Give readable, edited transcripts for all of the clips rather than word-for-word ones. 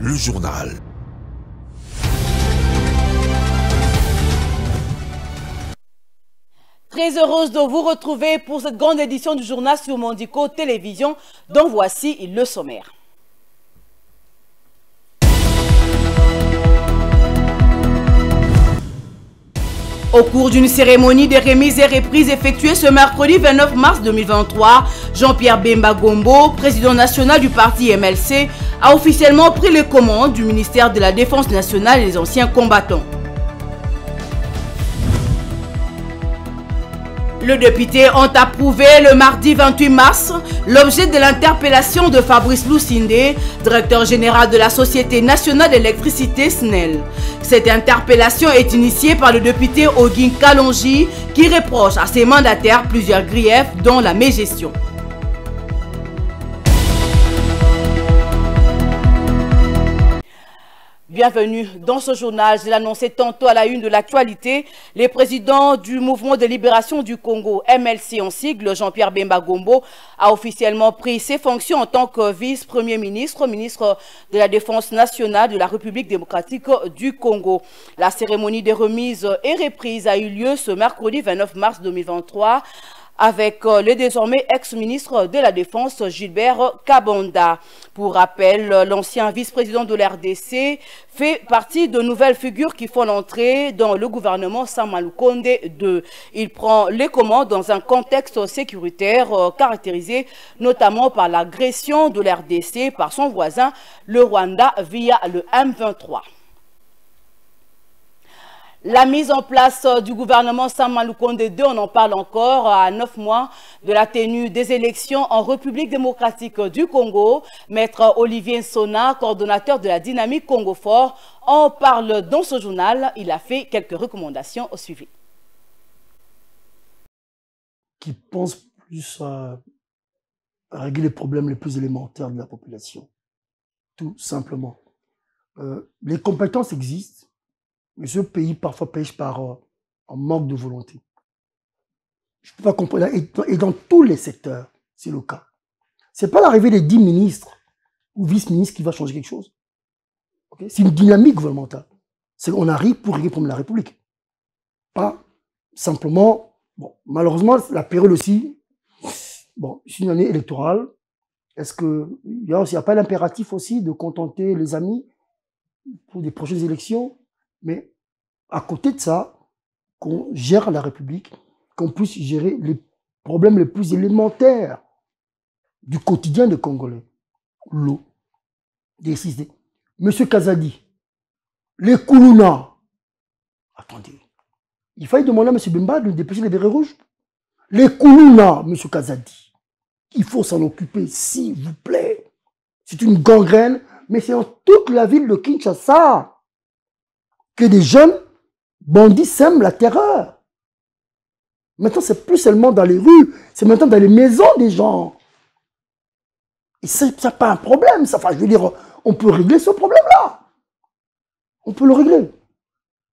le journal. Très heureuse de vous retrouver pour cette grande édition du journal sur Mondico Télévision, dont voici le sommaire. Au cours d'une cérémonie de remise et reprise effectuée ce mercredi 29 mars 2023, Jean-Pierre Bemba Gombo, président national du parti MLC, a officiellement pris les commandes du ministère de la Défense nationale et des anciens combattants. Les députés ont approuvé le mardi 28 mars l'objet de l'interpellation de Fabrice Lusinde, directeur général de la Société nationale d'électricité SNEL. Cette interpellation est initiée par le député Ogin Kalonji qui reproche à ses mandataires plusieurs griefs dont la mégestion. Bienvenue dans ce journal. Je l'annonçais tantôt à la une de l'actualité. Le président du mouvement de libération du Congo, MLC en sigle, Jean-Pierre Bemba Gombo, a officiellement pris ses fonctions en tant que vice-premier ministre, ministre de la Défense nationale de la République démocratique du Congo. La cérémonie de remise et reprise a eu lieu ce mercredi 29 mars 2023. Avec le désormais ex-ministre de la Défense, Gilbert Kabonda. Pour rappel, l'ancien vice-président de l'RDC fait partie de nouvelles figures qui font l'entrée dans le gouvernement Sama Lukonde II. Il prend les commandes dans un contexte sécuritaire caractérisé notamment par l'agression de l'RDC par son voisin, le Rwanda, via le M23. La mise en place du gouvernement Sama Lukonde II, on en parle encore à 9 mois de la tenue des élections en République démocratique du Congo. Maître Olivier Nsona, coordonnateur de la dynamique Congo Fort, en parle dans ce journal. Il a fait quelques recommandations au suivi. Qui pense plus à régler les problèmes les plus élémentaires de la population. Tout simplement. Les compétences existent. Mais ce pays, parfois, pêche par un manque de volonté. Je ne peux pas comprendre. Et dans tous les secteurs, c'est le cas. Ce n'est pas l'arrivée des 10 ministres ou vice-ministres qui va changer quelque chose. Okay? C'est une dynamique gouvernementale. On arrive pour régler le problème de la République. Pas simplement... Bon, malheureusement, la période aussi... Bon, c'est une année électorale. Est-ce qu'il n'y a pas l'impératif aussi de contenter les amis pour des prochaines élections? Mais à côté de ça, qu'on gère la République, qu'on puisse gérer les problèmes les plus élémentaires du quotidien des Congolais. L'eau, l'électricité. Monsieur Kazadi, les Koulouna. Attendez, il fallait demander à M. Bemba de dépêcher les bérets rouges. Les Koulouna, monsieur Kazadi, il faut s'en occuper, s'il vous plaît. C'est une gangrène, mais c'est dans toute la ville de Kinshasa que des jeunes bandits sèment la terreur. Maintenant, c'est plus seulement dans les rues, c'est maintenant dans les maisons des gens. Et ça n'est pas un problème, ça. Enfin, je veux dire, on peut régler ce problème-là. On peut le régler.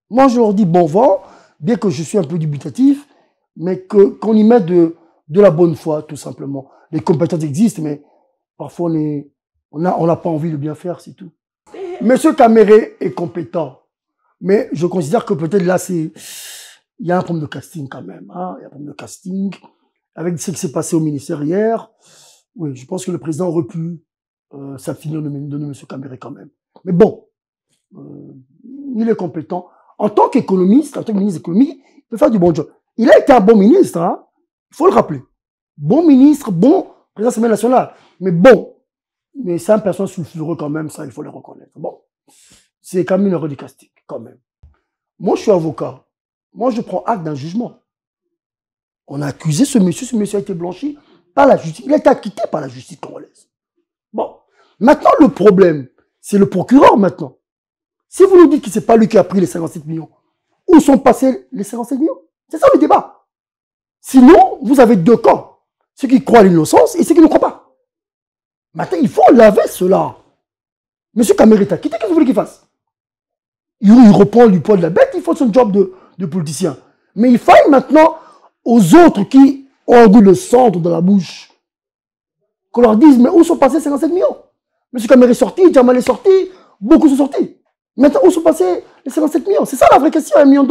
Moi, je leur dis bon vent, bien que je suis un peu dubitatif, mais qu'on y mette de la bonne foi, tout simplement. Les compétences existent, mais parfois, on n'a pas envie de bien faire, c'est tout. Monsieur Kamere est compétent. Mais je considère que peut-être là, il y a un problème de casting quand même. Hein? Il y a un problème de casting. Avec ce qui s'est passé au ministère hier, oui, je pense que le président aurait pu s'abstenir de donner M. Kamere quand même. Mais bon, il est compétent. En tant qu'économiste, en tant que ministre de l'économie, il peut faire du bon job. Il a été un bon ministre, hein? Il faut le rappeler. Bon ministre, bon président de l'Assemblée nationale. Mais bon, mais c'est un personnage sulfureux quand même, ça, il faut le reconnaître. Bon. C'est quand même une erreur du casting, quand même. Moi, je suis avocat. Moi, je prends acte d'un jugement. On a accusé ce monsieur a été blanchi par la justice. Il a été acquitté par la justice congolaise. Bon. Maintenant, le problème, c'est le procureur, maintenant. Si vous nous dites que ce n'est pas lui qui a pris les 57 millions, où sont passés les 57 millions? C'est ça le débat. Sinon, vous avez deux camps. Ceux qui croient à l'innocence et ceux qui ne croient pas. Maintenant, il faut laver cela. Monsieur Kamere est acquitté, qu'est-ce que vous voulez qu'il fasse? Il reprend du poids de la bête, il fait son job de politicien. Mais il faille maintenant aux autres qui ont un goût de cendre dans la bouche, qu'on leur dise, mais où sont passés 57 millions? Monsieur Kamere est sorti, Djamal est sorti, beaucoup sont sortis. Maintenant, où sont passés les 57 millions? C'est ça la vraie question, $1 million.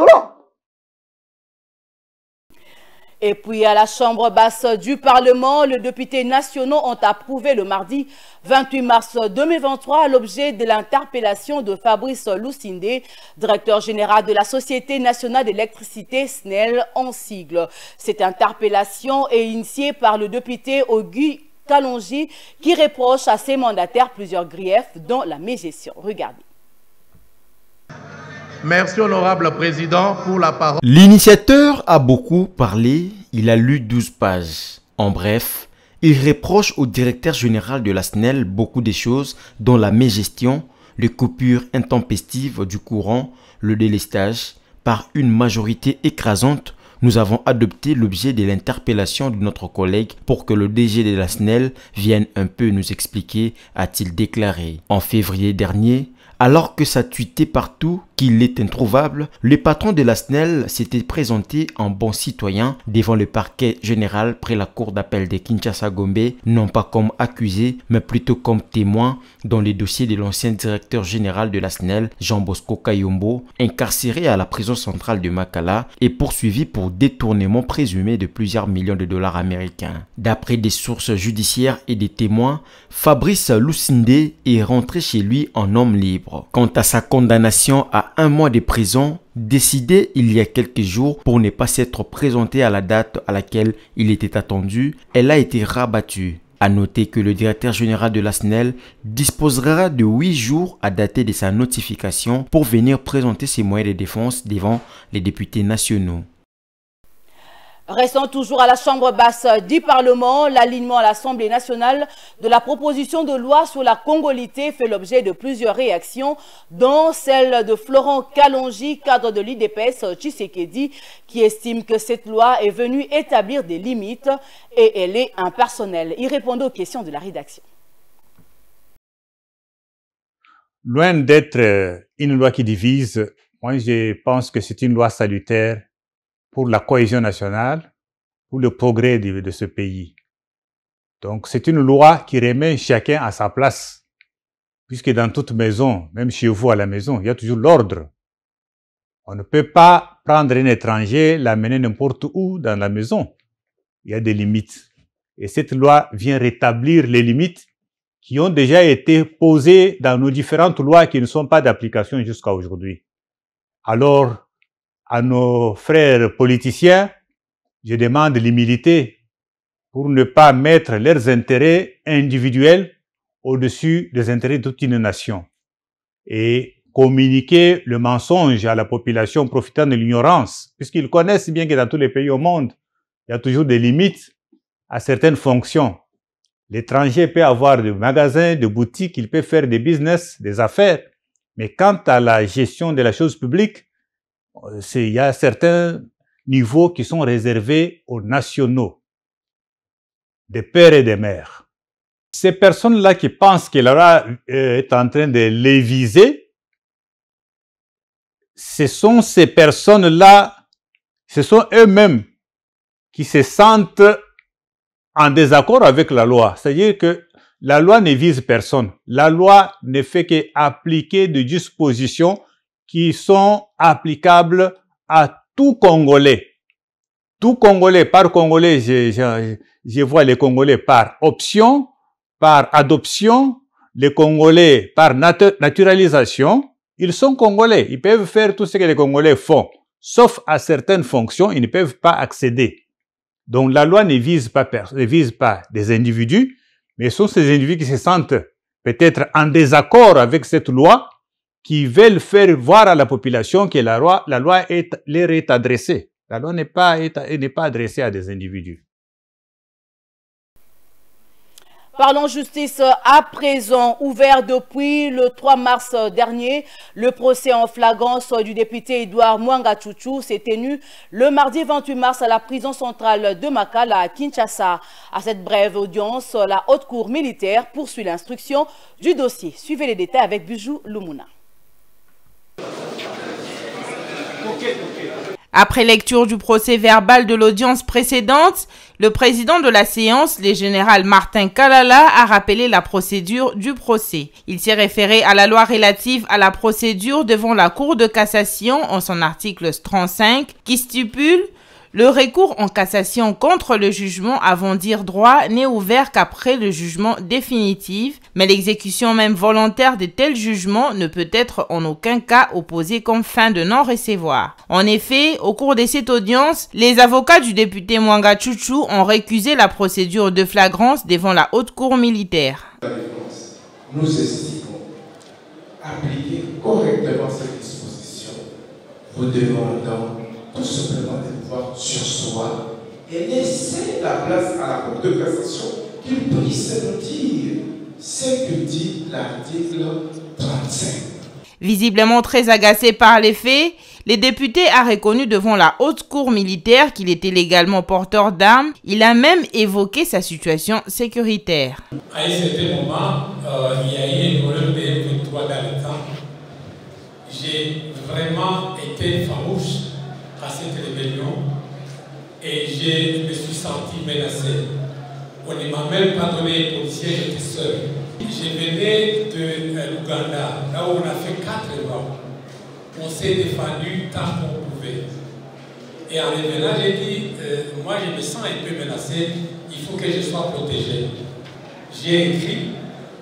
Et puis à la Chambre basse du Parlement, les députés nationaux ont approuvé le mardi 28 mars 2023 l'objet de l'interpellation de Fabrice Lusinde, directeur général de la Société nationale d'électricité SNEL en sigle. Cette interpellation est initiée par le député Auguste Kalonji qui reproche à ses mandataires plusieurs griefs dont la mégestion. Regardez. Merci, honorable président, pour la parole. L'initiateur a beaucoup parlé, il a lu 12 pages. En bref, il reproche au directeur général de la SNEL beaucoup de choses, dont la mégestion, les coupures intempestives du courant, le délestage. Par une majorité écrasante, nous avons adopté l'objet de l'interpellation de notre collègue pour que le DG de la SNEL vienne un peu nous expliquer, a-t-il déclaré. En février dernier, alors que ça tweetait partout qu'il est introuvable, le patron de la SNEL s'était présenté en bon citoyen devant le parquet général près la cour d'appel de Kinshasa-Gombe, non pas comme accusé, mais plutôt comme témoin dans les dossiers de l'ancien directeur général de la SNEL, Jean-Bosco Kayombo, incarcéré à la prison centrale de Makala et poursuivi pour détournement présumé de plusieurs millions de dollars américains. D'après des sources judiciaires et des témoins, Fabrice Lusinde est rentré chez lui en homme libre. Quant à sa condamnation à 1 mois de prison, décidée il y a quelques jours pour ne pas s'être présenté à la date à laquelle il était attendu, elle a été rabattue. À noter que le directeur général de la SNEL disposera de 8 jours à dater de sa notification pour venir présenter ses moyens de défense devant les députés nationaux. Restons toujours à la Chambre basse du Parlement. L'alignement à l'Assemblée nationale de la proposition de loi sur la congolité fait l'objet de plusieurs réactions, dont celle de Florent Kalonji, cadre de l'IDPS Tshisekedi, qui estime que cette loi est venue établir des limites et elle est impersonnelle. Il répondait aux questions de la rédaction. Loin d'être une loi qui divise, moi je pense que c'est une loi salutaire pour la cohésion nationale, pour le progrès de ce pays. Donc c'est une loi qui remet chacun à sa place, puisque dans toute maison, même chez vous à la maison, il y a toujours l'ordre. On ne peut pas prendre un étranger, l'amener n'importe où dans la maison. Il y a des limites. Et cette loi vient rétablir les limites qui ont déjà été posées dans nos différentes lois qui ne sont pas d'application jusqu'à aujourd'hui. Alors, à nos frères politiciens, je demande l'humilité pour ne pas mettre leurs intérêts individuels au-dessus des intérêts de toute une nation et communiquer le mensonge à la population profitant de l'ignorance, puisqu'ils connaissent bien que dans tous les pays au monde, il y a toujours des limites à certaines fonctions. L'étranger peut avoir des magasins, des boutiques, il peut faire des business, des affaires, mais quant à la gestion de la chose publique, il y a certains niveaux qui sont réservés aux nationaux, des pères et des mères. Ces personnes-là qui pensent que la loi est en train de les viser, ce sont ces personnes-là, ce sont eux-mêmes qui se sentent en désaccord avec la loi. C'est-à-dire que la loi ne vise personne. La loi ne fait qu'appliquer des dispositions qui sont applicables à tout Congolais. Tout Congolais, par Congolais, je vois les Congolais par option, par adoption, les Congolais par naturalisation. Ils sont Congolais, ils peuvent faire tout ce que les Congolais font, sauf à certaines fonctions, ils ne peuvent pas accéder. Donc la loi ne vise pas des individus, mais ce sont ces individus qui se sentent peut-être en désaccord avec cette loi, qui veulent faire voir à la population que la loi leur est adressée. La loi n'est pas adressée à des individus. Parlons justice à présent. Ouvert depuis le 3 mars dernier, le procès en flagrance du député Edouard Mwanga Chouchou s'est tenu le mardi 28 mars à la prison centrale de Makala à Kinshasa. À cette brève audience, la haute cour militaire poursuit l'instruction du dossier. Suivez les détails avec Bijou Lumuna. Après lecture du procès verbal de l'audience précédente, le président de la séance, le général Martin Kalala, a rappelé la procédure du procès. Il s'est référé à la loi relative à la procédure devant la Cour de cassation en son article 35 qui stipule le recours en cassation contre le jugement avant dire droit n'est ouvert qu'après le jugement définitif, mais l'exécution même volontaire de tels jugements ne peut être en aucun cas opposée comme fin de non-recevoir. En effet, au cours de cette audience, les avocats du député Mwanga Chouchou ont récusé la procédure de flagrance devant la haute cour militaire. Nous estimons appliquer correctement cette disposition, vous demandant tout simplement de pouvoir sur soi et laisser la place à la Cour de cassation qu'il puisse nous dire ce que dit l'article 35. Visiblement très agacé par les faits, le député a reconnu devant la haute cour militaire qu'il était légalement porteur d'armes. Il a même évoqué sa situation sécuritaire. À un certain moment, il y a eu une problème de droit dans le temps. J'ai vraiment été farouche à cette rébellion et je me suis senti menacé. On ne m'a même pas donné les policiers, j'étais seul. Je venais de l'Ouganda, là où on a fait 4 mois. On s'est défendu tant qu'on pouvait. Et en revenant, j'ai dit, moi je me sens un peu menacé, il faut que je sois protégé. J'ai écrit,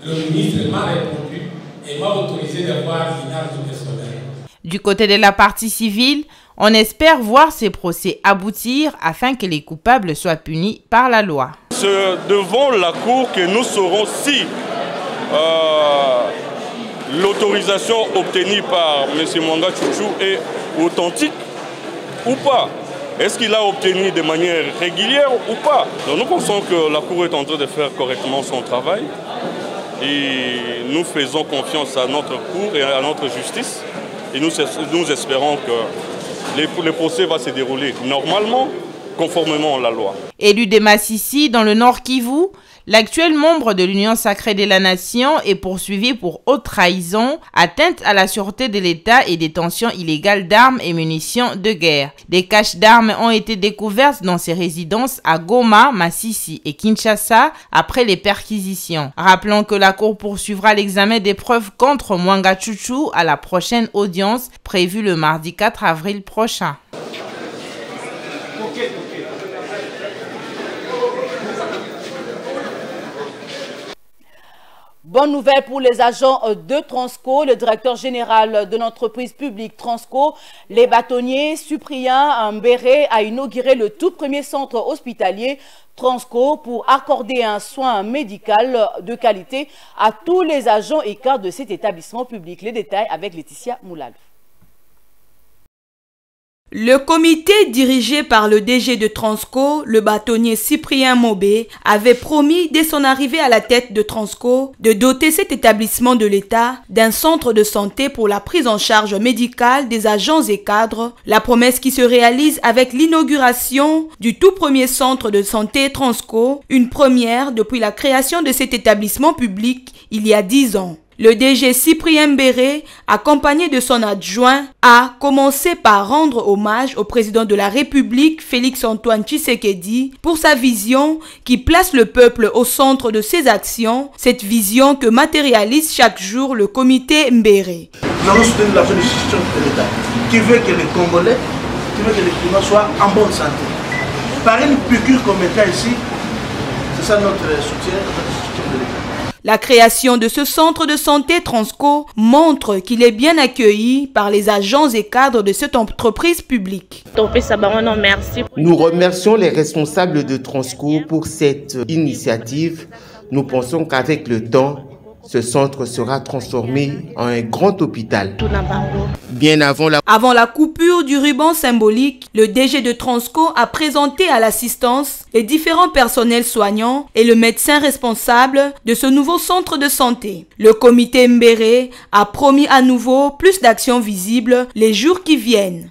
le ministre m'a répondu et m'a autorisé d'avoir une arme personnelle. Du côté de la partie civile, on espère voir ces procès aboutir afin que les coupables soient punis par la loi. C'est devant la Cour que nous saurons si l'autorisation obtenue par M. Mwanga Chouchou est authentique ou pas. Est-ce qu'il a obtenu de manière régulière ou pas? Donc nous pensons que la Cour est en train de faire correctement son travail et nous faisons confiance à notre Cour et à notre justice et nous espérons que le procès va se dérouler normalement, conformément à la loi. Élu de Massissi, dans le Nord Kivu, l'actuel membre de l'Union sacrée de la Nation est poursuivi pour haute trahison, atteinte à la sûreté de l'État et détention illégale d'armes et munitions de guerre. Des caches d'armes ont été découvertes dans ses résidences à Goma, Massissi et Kinshasa après les perquisitions. Rappelons que la Cour poursuivra l'examen des preuves contre Mwanga Chouchou à la prochaine audience prévue le mardi 4 avril prochain. Bonne nouvelle pour les agents de Transco. Le directeur général de l'entreprise publique Transco, les bâtonniers Cyprien Mbéré, a inauguré le tout premier centre hospitalier Transco pour accorder un soin médical de qualité à tous les agents et cadres de cet établissement public. Les détails avec Laetitia Moulal. Le comité dirigé par le DG de Transco, le bâtonnier Cyprien Mobé, avait promis dès son arrivée à la tête de Transco de doter cet établissement de l'État d'un centre de santé pour la prise en charge médicale des agents et cadres, la promesse qui se réalise avec l'inauguration du tout premier centre de santé Transco, une première depuis la création de cet établissement public il y a 10 ans. Le DG Cyprien Mbéré, accompagné de son adjoint, a commencé par rendre hommage au président de la République, Félix-Antoine Tshisekedi, pour sa vision qui place le peuple au centre de ses actions, cette vision que matérialise chaque jour le comité Mbéré. Nous allons soutenir la gestion de l'État, qui veut que les Congolais, qui veut que les clients soient en bonne santé. Par une piqûre comme État ici, c'est ça notre soutien, notre soutien de l'État. La création de ce centre de santé Transco montre qu'il est bien accueilli par les agents et cadres de cette entreprise publique. Nous remercions les responsables de Transco pour cette initiative. Nous pensons qu'avec le temps, ce centre sera transformé en un grand hôpital. Bien avant la coupure du ruban symbolique, le DG de Transco a présenté à l'assistance les différents personnels soignants et le médecin responsable de ce nouveau centre de santé. Le comité Mbéré a promis à nouveau plus d'actions visibles les jours qui viennent.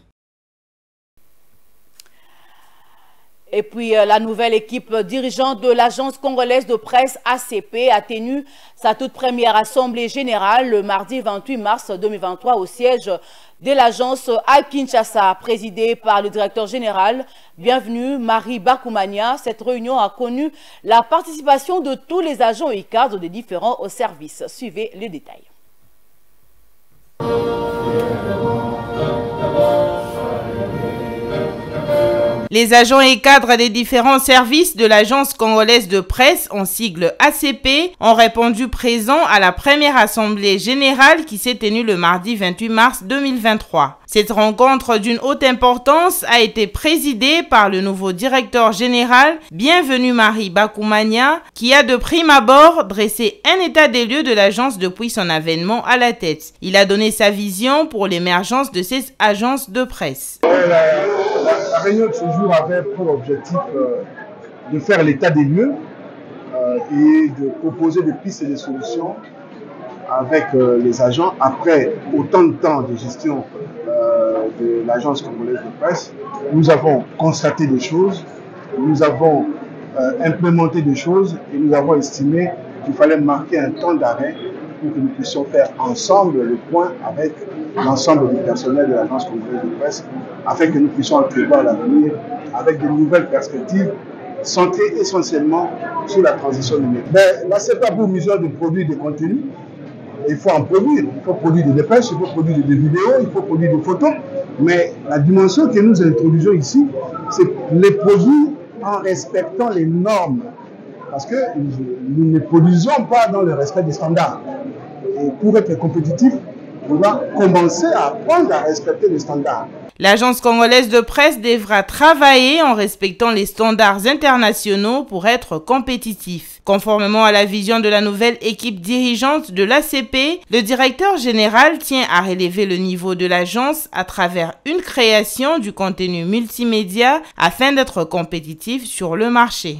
Et puis, la nouvelle équipe dirigeante de l'Agence congolaise de presse ACP a tenu sa toute première assemblée générale le mardi 28 mars 2023 au siège de l'agence à Kinshasa, présidée par le directeur général. Bienvenue, Marie Bakoumania. Cette réunion a connu la participation de tous les agents et cadres des différents services. Suivez les détails. Les agents et cadres des différents services de l'Agence congolaise de presse, en sigle ACP, ont répondu présents à la première assemblée générale qui s'est tenue le mardi 28 mars 2023. Cette rencontre d'une haute importance a été présidée par le nouveau directeur général, Bienvenue Marie Bakoumania, qui a de prime abord dressé un état des lieux de l'agence depuis son avènement à la tête. Il a donné sa vision pour l'émergence de ces agences de presse. La réunion de ce jour avait pour objectif de faire l'état des lieux et de proposer des pistes et des solutions avec les agents après autant de temps de gestion de l'agence congolaise de presse. Nous avons constaté des choses, nous avons implémenté des choses et nous avons estimé qu'il fallait marquer un temps d'arrêt pour que nous puissions faire ensemble le point avec l'ensemble du personnel de l'agence congolaise de presse afin que nous puissions prévoir l'avenir avec de nouvelles perspectives centrées essentiellement sur la transition numérique. Mais là, ce n'est pas pour mesure de produire des contenus. Il faut en produire. Il faut produire des dépêches, il faut produire des vidéos, il faut produire des photos. Mais la dimension que nous introduisons ici, c'est les produire en respectant les normes. Parce que nous ne produisons pas dans le respect des standards. Et pour être compétitif, on doit commencer à apprendre à respecter les standards. L'agence congolaise de presse devra travailler en respectant les standards internationaux pour être compétitif. Conformément à la vision de la nouvelle équipe dirigeante de l'ACP, le directeur général tient à relever le niveau de l'agence à travers une création du contenu multimédia afin d'être compétitif sur le marché.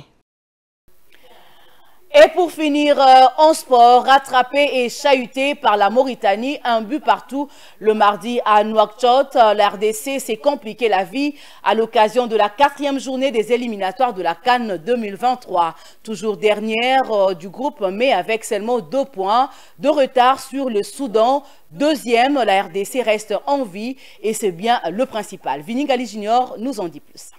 Et pour finir, en sport, rattrapé et chahuté par la Mauritanie, un but partout le mardi à Nouakchott. La RDC s'est compliqué la vie à l'occasion de la 4e journée des éliminatoires de la CAN 2023. Toujours dernière du groupe, mais avec seulement 2 points de retard sur le Soudan. Deuxième, la RDC reste en vie et c'est bien le principal. Vinigali Junior nous en dit plus.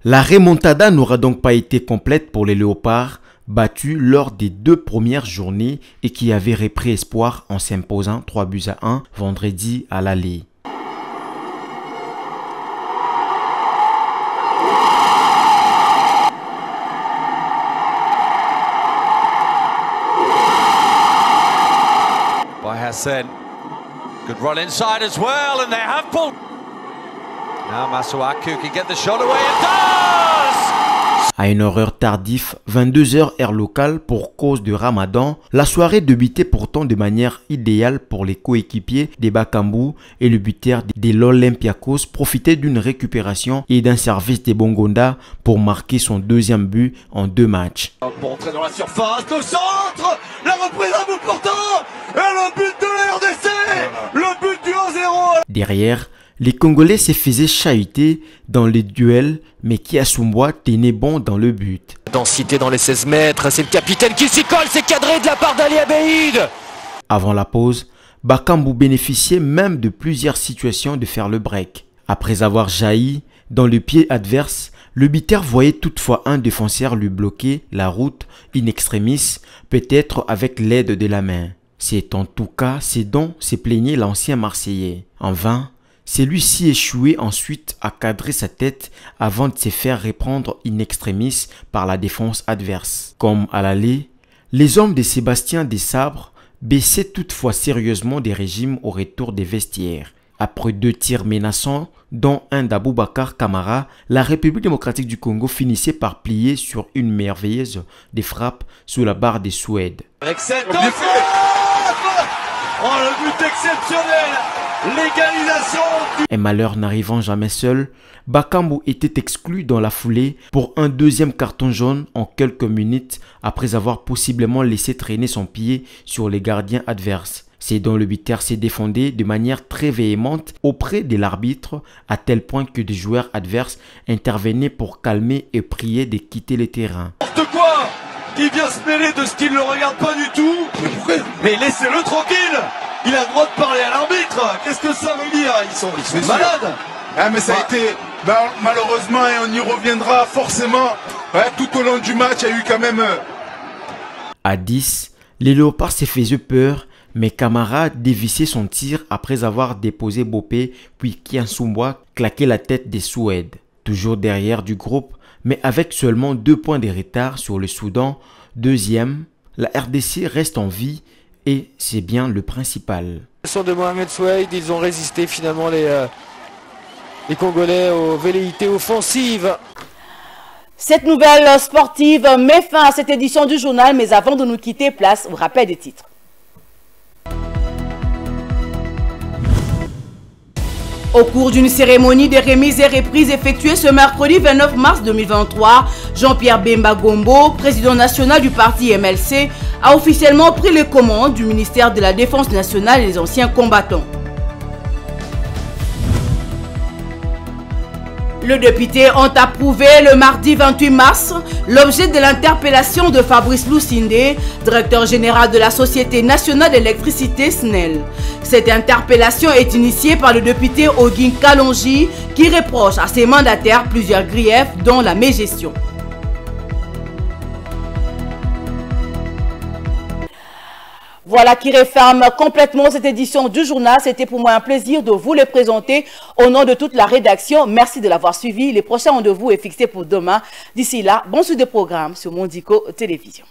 La remontada n'aura donc pas été complète pour les Léopards, battus lors des 2 premières journées et qui avaient repris espoir en s'imposant 3-1 vendredi à l'aller. By Hassan. Good run inside as well, and they have pulled. Now Masuaku can get the shot away and does! À une heure tardive, 22h heure locale pour cause de Ramadan, la soirée débutait pourtant de manière idéale pour les coéquipiers des Bakambu et le buteur de l'Olympiakos profitait d'une récupération et d'un service des Bongonda pour marquer son 2e but en 2 matchs. Pour entrer dans la surface, le centre, la reprise à bout portant et le but de la RDC, le but du 1-0. Derrière, les Congolais se faisaient chahuter dans les duels, mais Kiasumwa tenait bon dans le but. Densité dans les 16 mètres, c'est le capitaine qui s'y colle, c'est cadré de la part d'Ali Abeid. Avant la pause, Bakambu bénéficiait même de plusieurs situations de faire le break. Après avoir jailli dans le pied adverse, le buteur voyait toutefois un défenseur lui bloquer la route in extremis, peut-être avec l'aide de la main. C'est en tout cas ce dont se plaignait l'ancien Marseillais. En vain, celui-ci échouait ensuite à cadrer sa tête avant de se faire reprendre in extremis par la défense adverse. Comme à l'aller, les hommes de Sébastien Desabre baissaient toutefois sérieusement des régimes au retour des vestiaires. Après 2 tirs menaçants, dont un d'Aboubacar Kamara, la République démocratique du Congo finissait par plier sur une merveilleuse des frappes sous la barre des Suèdes. Avec cette oh, le but exceptionnel! Légalisation! Un malheur n'arrivant jamais seul, Bakambu était exclu dans la foulée pour un 2e carton jaune en quelques minutes après avoir possiblement laissé traîner son pied sur les gardiens adverses. C'est dont le buteur s'est défendu de manière très véhémente auprès de l'arbitre, à tel point que des joueurs adverses intervenaient pour calmer et prier de quitter le terrain. N'importe quoi! Qui vient se mêler de ce qui ne le regarde pas du tout? Mais pourquoi? Mais laissez-le tranquille! Il a le droit de parler à l'arbitre! Qu'est-ce que ça veut dire? Ils sont malades! Ah mais ça a été, malheureusement, et on y reviendra forcément, tout au long du match, il y a eu quand même... À 10, les Léopards se faisaient peur, mais Camara dévissait son tir après avoir déposé Bopé, puis Kiansumwa claquait la tête des Suèdes. Toujours derrière du groupe, mais avec seulement 2 points de retard sur le Soudan, deuxième, la RDC reste en vie et c'est bien le principal. Sur de Mohamed Souaïd, ils ont résisté finalement les Congolais aux velléités offensives. Cette nouvelle sportive met fin à cette édition du journal, mais avant de nous quitter, place au rappel des titres. Au cours d'une cérémonie de remise et reprise effectuée ce mercredi 29 mars 2023, Jean-Pierre Bemba Gombo, président national du parti MLC, a officiellement pris les commandes du ministère de la Défense nationale et des anciens combattants. Les députés ont approuvé le mardi 28 mars l'objet de l'interpellation de Fabrice Lusinde, directeur général de la Société nationale d'électricité SNEL. Cette interpellation est initiée par le député Ogin Kalonji qui reproche à ses mandataires plusieurs griefs dont la mégestion. Voilà qui referme complètement cette édition du journal. C'était pour moi un plaisir de vous les présenter au nom de toute la rédaction. Merci de l'avoir suivi. Les prochains rendez-vous est fixé pour demain. D'ici là, bon suite de programme sur Mondico Télévision.